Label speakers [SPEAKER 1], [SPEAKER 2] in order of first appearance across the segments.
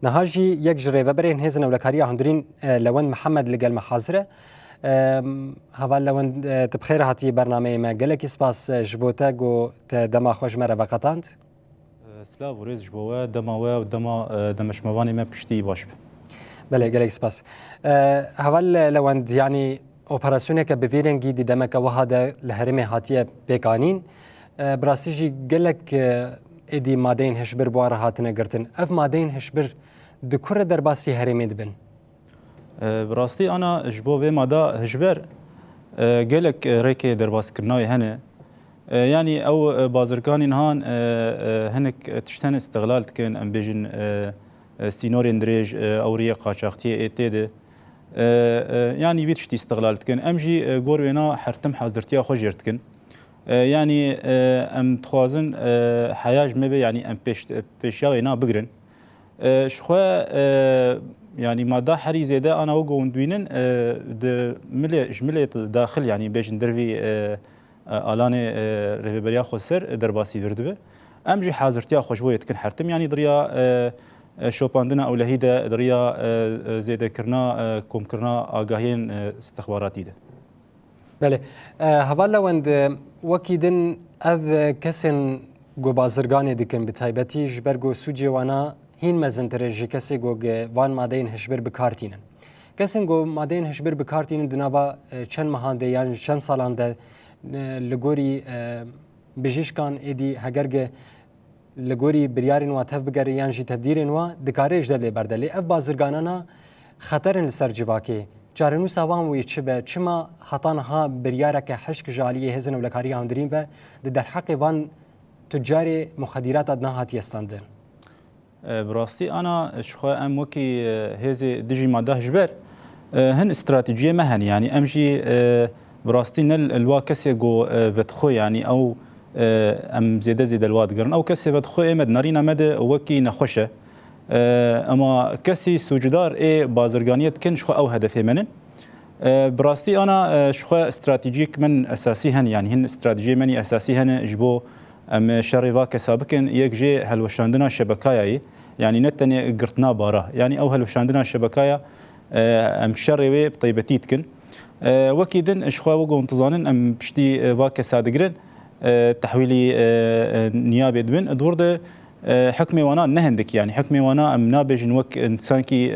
[SPEAKER 1] نهاجي يك جري ببرين هزنا ولا كاريا هندرين لون محمد لقال محاضرة هوا لون تبخير هاتي برنامج ما قالك سباس جبوتاق و دما خوش مرة بقطاند
[SPEAKER 2] سلاف وريز جبوه دما ودما دمش مواني ما بكشتي باش
[SPEAKER 1] بله قالك سباس هوا لون يعني اوبراسيونك بفيرنجي دي دمك وهذا لهرمي هاتيه بيقانين براستيجي قالك ادي مادين هشبر بوار هاتنا قرتن اف مادين هشبر دكور درباسي هرمي دبن
[SPEAKER 2] براستي انا جبو في مادا هشبر قالك ريكي درباس كرناوي هنا يعني او بازركاني نهان هنك تشتن استغلال كان ام بيجن سينورين دريج او ريا قاچاختي ايتيد يعني بيتشتي استغلال كان امجي غوروينا حرتم حاضرتيا خوجرتكن يعني ام تخوازن حياج مبي يعني ام بيشاوينا بقرن شخوا يعني ما دا حري زيدا انا وقو ندوينن د ملي جمله داخل يعني بيجن درفي الاني ريبريا خسر درباسي دردبه امجي حاضرتيا خوجويت كن حرتم يعني دريا شوباندنا او لهيدا دريا زيدا كرنا كوم كرنا اگاهين استخباراتي ده
[SPEAKER 1] بله هبالا وند وكيدن اذ كسن جو بازرگاني دكن بتايبتي جبرگو سوجي وانا هين مزنترجي كسي جو وان مادين هشبر بكارتينن كسن جو مادين هشبر بكارتينن دنابا چن مهانده يعني چن سالان ده لگوري بجيشكان ايدي هگرگه لگوری بریارین و تف بگری یانجی تبدیرین و دکارش دلی بردلی اف بازرگانانا خطرن لسر جواکی جارنو سوام وی چبه چما حطانها بریارک حشک جالیه هزن ولکاری هندرین به در حق وان تجار مخدرات ادنا هات یستاندن
[SPEAKER 2] براستی انا شخوا ام وکی هزی دیجی ماده جبر هن استراتیجیه مهن يعني امجي براستی نل الواکسی جو فتخو يعني او ام زيد الواد قرن او كسي بدخو امد نارينا مد وكي نخوشه اما كسي سوجدار اي بازرگانيت كن شخو او هدفي منن براستي انا شخو استراتيجيك من اساسي هن يعني هن استراتيجي مني اساسي هن جبو ام شريفا كسابكن يكجي هلوشاندنا شبكايا يعني نتني قرتنا بارا يعني او هلوشاندنا شبكايا ام شريوي بطيبتيتكن وكيدن شخو وقو انتظانن ام بشتي واكا سادقرن تحويلي نيابي دبن دورد حكمي وانا نهندك يعني حكمي وانا ام نابج نوك انسان كي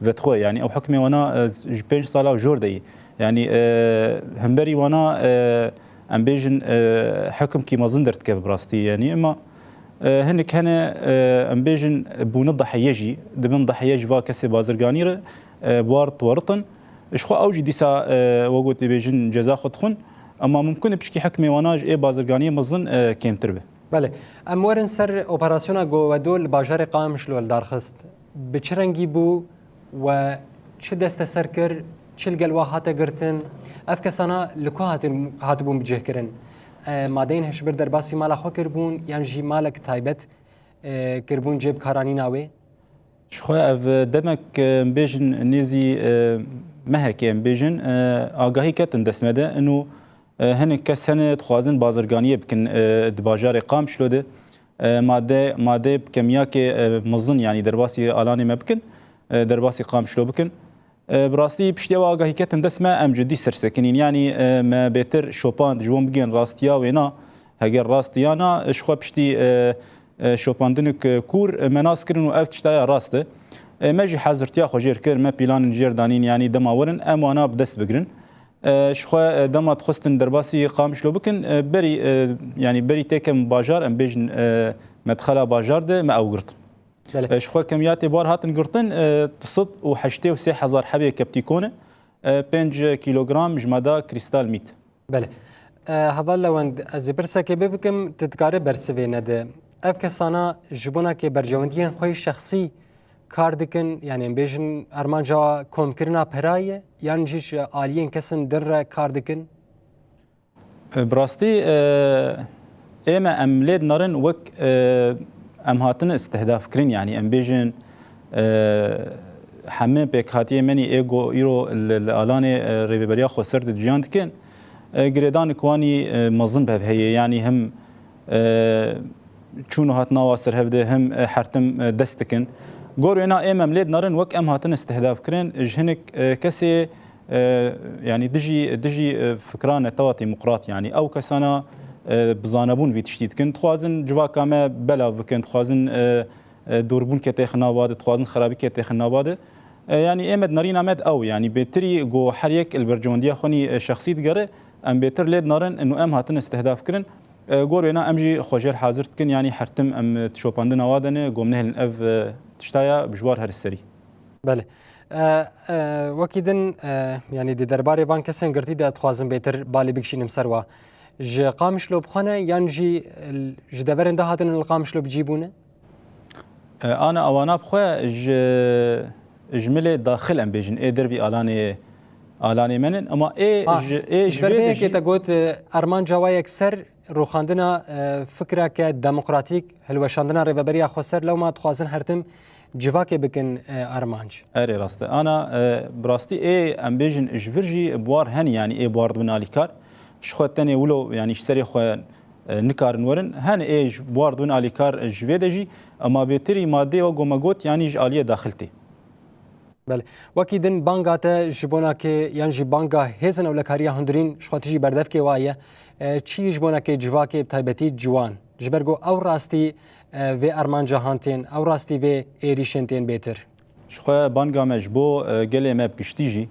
[SPEAKER 2] فتخو يعني او حكمي وانا بين صاله جوردي يعني همبري وانا ام بيجن حكم كي ما زندرت كيف براستي يعني اما هنك هنا ام بيجن بون الضحيجي دبن ضحيج فا كسي بازرغانير بوارت ورطن اشخو اوجي ديسا وقوت بيجن جزا خدخن اما ممكن بشكي حكمي وناج اي بازرگاني مزن كيم تربه
[SPEAKER 1] بله امورن سر اوبراسيونا جو ودول باجار قام شلو الدارخست بچرنگي بو و چه دست سركر چل گلوا هاتا گرتن افكسانا لكو هاتبون بجه كرن مادين هشبر درباسي مالا خو كربون يعني جي مالك تايبت كربون جيب كاراني ناوي
[SPEAKER 2] شخوا اف دمك بيجن نيزي مهك بيجن آگاهی کتن دسمده انه هن کس هن تخوازن بازرگانیه بکن دباجار قام شلوده ماده بکمیا که مزن يعني درباسي آلاني ما بکن درباسي قام شلو بکن براستی پشتی و آگاهی کتن دسمه ام جدی سرسکنین يعني ما بهتر شوپاند جوان بگین راستیا وینا هگر راستیانا اشخوا پشتی شوپاندنک کور مناس کرن و اف تشتایا راسته ماجي حاضرتيا خوجير كر ما بلان جير دانين يعني دماورن اموانا بدست بگرن شخوا دما تخستن درباسي قامش لو بكن بري يعني بري تكم باجار ام بيجن مدخلا باجار ده ما اوغرت شخوا كميات بار هاتن قرطن تصد وحشتي و 3000 حبه كبتيكونه 5 كيلوغرام جمادا كريستال ميت
[SPEAKER 1] بله هبال وند از برسك بكم تتقاري برسوينه ده افكسانا جبونا كي برجونديان خوي شخصي کاردکن یعنی بیشن ارمانجا کم کرنا پرایه یعنی جیش آلیین کسن در کاردکن
[SPEAKER 2] براستی اما ام لید نارن وک ام هاتن استهداف کرین يعني ام بیشن همه بکاتی منی ایگو ایرو الالانه ریبریا خسرت جیاند کن گریدان کوانی مزن به هي يعني هم چون هات نوا سر هفده هم حرتم دستکن گورینا ام ملید نارن وک ام هاتن استهداف کرن جهنک کسی يعني دجي فكران توا ديمقراط يعني او كسانا بزانبون في تشتيت كنت خوازن جوا كما بلا كنت خوازن دوربون كتخنا واد خوازن خرابي كتخنا واد يعني امد نارين امد او يعني بتري جو حريك البرجونديه خوني شخصي دغره ام بيتر ليد نارن انه ام هاتن استهداف كرن گورینا امجي خوجر حاضر تكن يعني حرتم ام تشوباندنا وادنه قومنه الاف تشتایا بجوار هر السري
[SPEAKER 1] بله وكيدن يعني دي درباري بان كسن قرتي دا تخوازن بيتر بالي بكشينم سروا ج قامش لو بخنا يعني جي دبرن ده هاتن القامش لو بجيبونه
[SPEAKER 2] انا اوانا بخوا جمله داخل ام بيجن اي دربي الاني منن اما اي
[SPEAKER 1] جبربيه كي تقول ارمان جوايك سر روخاندنا فكره كديمقراطيك هلوشاندنا ريبريا خسر لو ما تخوازن هرتم جواكي بكن ارمانج
[SPEAKER 2] اري راست انا براستي اي ام بيجن جفرجي بوار هني يعني اي بوار بناليكار شخوتني ولو يعني شسري خو نكار نورن هن اي بوار بناليكار جفيدجي اما بيتري مادي وغوماغوت يعني جاليه داخلتي
[SPEAKER 1] بله وكيدن بانغاتا جبونا كي يانجي بانغا هيزن او لكاريا هندرين شخوتجي بردف كي وايه چی جبونا كي جواكي بتايبتي جوان جبرگو او راستي في ارمان جهانتين او راستي في ايريشنتين بيتر
[SPEAKER 2] شخو بانغا مجبو گله ماب گشتيجي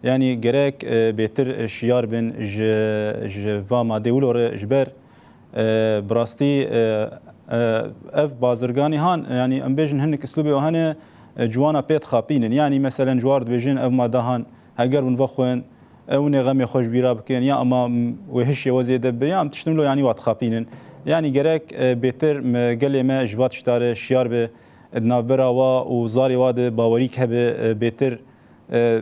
[SPEAKER 2] يعني گرك بيتر شيار بن ج فاما دولور جبر براستي اف بازرگاني هان يعني ام بيجن هنك اسلوبي وهنا جوانا بيت خابين يعني مثلا جوار بيجن اف ما دهان هاجر ونفخون او نغمي خوش بيرا بكين يا اما وهش وزيد بيام تشتملو يعني وات خابين يعني گرك بيتر قال ما جوات شتار شيار به نافبرا و زاري واد باوريك هبه بيتر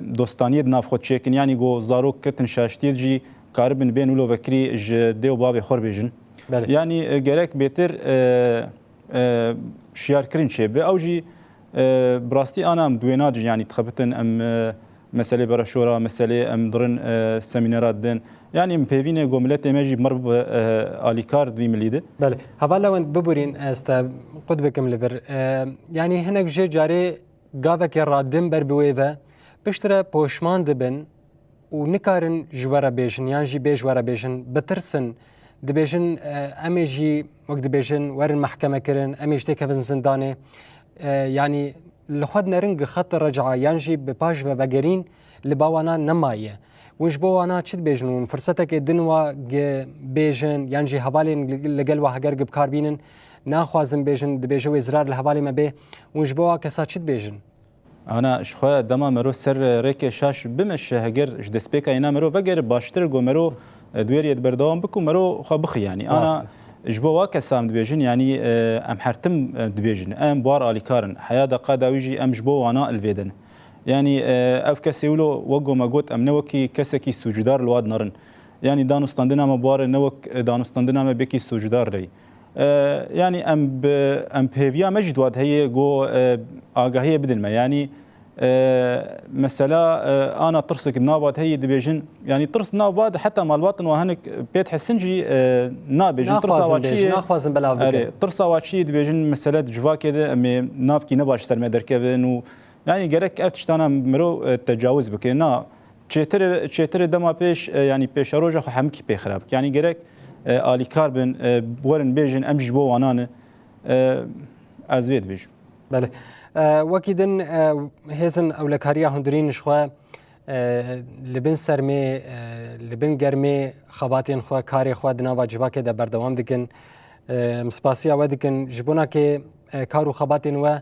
[SPEAKER 2] دوستانيه ناف خود چيكن يعني گو زارو كتن شاشتيد جي كاربن بين ولو بكري ج ديو باب خور بيجن يعني گرك بيتر شيار كرين شبه او جي براستي انا ام دويناج يعني تخبتن ام مسألة برا شورا مسألة ام درن سمينارات دن يعني مبيفين قوملات ماجي مرب اليكار دي مليده
[SPEAKER 1] بله هبالا وين ببورين است قطبكم لبر يعني هناك جي جاري قابك الرادم بر بويفا بشترى بوشمان دبن ونكارن جوارا بيجن يعني جي بيج ورا بيجن بترسن دبيجن اميجي وقت دبيجن ورن محكمة كرن اميج تكفن زنداني يعني لخد نرنج خط رجعة ينجي بباج وبقرين لباوانا نماية وش بوانا تشد بيجنون فرصتك الدنوا بيجن ينجي هبالين لقلوا هجرق بكاربينن ناخوازن بيجن دبيجو إزرار الهبالي ما به وش بوا كسات تشد بيجن
[SPEAKER 2] أنا شخويا دما مرو سر ريك شاش بمش هجر جدسبيكا ينا مرو وجر باشتر جو مرو دويريت بردوام بكو مرو خبخي يعني أنا جبوا كسام دبيجن يعني ام حرتم دبيجن ام بوار اليكارن حياه قادا ويجي ام جبوا وانا الفيدن يعني اف كسيولو وقو ما قلت ام نوكي كسكي سوجدار الواد نرن يعني دانوستاندنا ما بوار نوك دانوستاندنا ما بكي سوجدار لي يعني ام بهيفيا مجد واد هي جو اغاهيه بدل ما يعني مثلا انا ترسك النابات هي دبيجن يعني ترس نابات حتى مال الوطن وهنك بيت حسنجي نابيجن ترسا واتشي
[SPEAKER 1] ناخوازن بلا بك
[SPEAKER 2] ترسا واتشي دبيجن مثلا جوا كده امي نافكي نباش سر مدركبن و يعني جرك افتشتانا مرو تجاوز بكنا تشتر دما بيش يعني بيش روجا خو حمكي بخراب يعني جرك الي كاربن ورن بيجن امج بو وانانه ازويد بيج
[SPEAKER 1] بله وكيدن هيزن او لكاريا هندرين شخوا لبن سرمي لبن گرمي خباتين خوا كاري خوا دناوا جواكه ده بردوام دكن مسپاسيا ودكن جبونا كي كارو خباتين و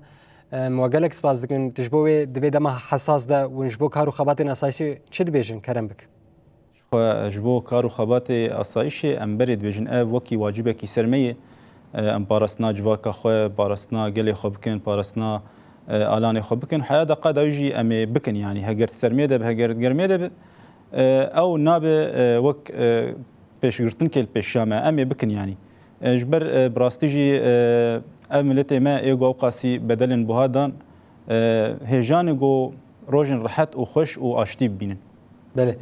[SPEAKER 1] موغلك سپاس دكن تجبوي دبي دما حساس ده ونجبو كارو خباتين اساسي چد بيجن كرم بك
[SPEAKER 2] خوا جبو كارو خباتي اساسي ام بريد بيجن اب وكي واجبك سرميه ام بارسنا جواكا خو بارسنا قلي خو بكن بارسنا الان خو بكن حياه قد يجي امي بكن يعني هجرت سرميده بهجرت جرميده او ناب وك بيش غرتن كل بيشامه امي بكن يعني جبر براستيجي املتي ما ايغو قاسي بدلن بهادان هيجان جو روجن رحت وخش واشتي بينن
[SPEAKER 1] بله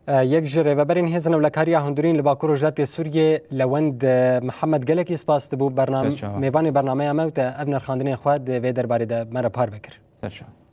[SPEAKER 1] یک جره و برین هزن ولکاریا هندورین لباکور وجدات سوریه لوند محمد گلکی سپاس بو برنامه میوان برنامه اموت ابن خاندنی خواد و درباره ده مرا پار بکر.